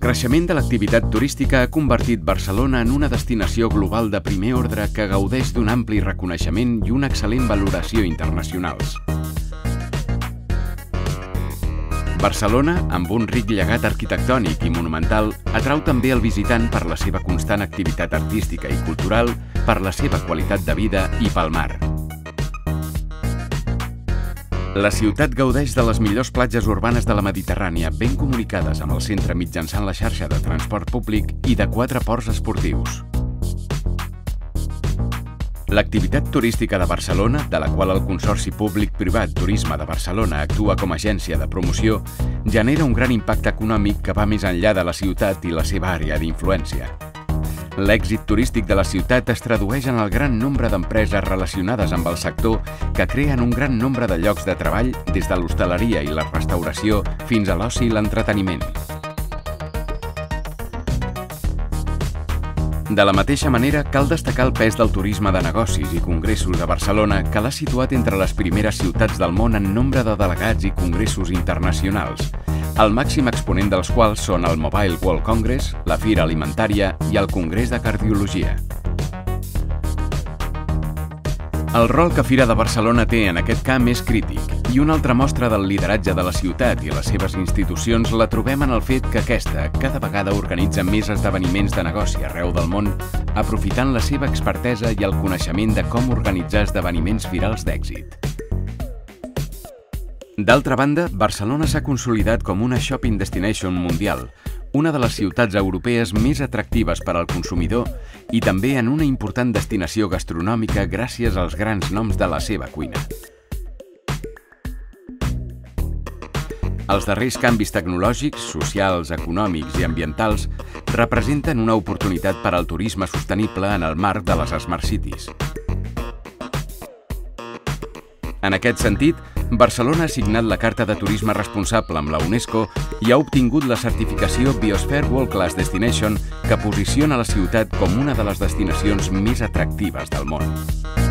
creixement de l'activitat turística ha convertit Barcelona en una destinació global de primer ordre que gaudeix d'un ampli reconeixement i una excel·lent valoració internacionals. Barcelona, amb un ric llegat arquitectònic i monumental, atrau també el visitant per la seva constant activitat artística i cultural, per la seva qualitat de vida i pel mar. La ciutat gaudeix de les millors platges urbanes de la Mediterrània, ben comunicades amb el centre mitjançant la xarxa de transport públic i de 4 ports esportius. L'activitat turística de Barcelona, de la qual el Consorci Públic-Privat Turisme de Barcelona actua com a agència de promoció, genera un gran impacte econòmic que va més enllà de la ciutat i la seva àrea d'influència. L'èxit turístic de la ciutat es tradueix en el gran nombre d'empreses relacionades amb el sector que creen un gran nombre de llocs de treball des de l'hostaleria i la restauració fins a l'oci i l'entreteniment. De la mateixa manera, cal destacar el pes del turisme de negocis i congressos de Barcelona, que l'ha situat entre les primeres ciutats del món en nombre de delegats i congressos internacionals, el màxim exponent dels quals són el Mobile World Congress, la Fira Alimentària i el Congrés de Cardiologia. El rol que Fira de Barcelona té en aquest camp és crític, i una altra mostra del lideratge de la ciutat i les seves institucions la trobem en el fet que aquesta cada vegada organitza més esdeveniments de negoci arreu del món, aprofitant la seva expertesa i el coneixement de com organitzar esdeveniments firals d'èxit. D'altra banda, Barcelona s'ha consolidat com una shopping destination mundial, una de les ciutats europees més atractives per al consumidor i també en una important destinació gastronòmica gràcies als grans noms de la seva cuina. Els darrers canvis tecnològics, socials, econòmics i ambientals representen una oportunitat per al turisme sostenible en el marc de les Smart Cities. En aquest sentit, Barcelona ha signat la Carta de Turisme Responsable amb la UNESCO i ha obtingut la certificació Biosphere World Class Destination que posiciona la ciutat com una de les destinacions més atractives del món.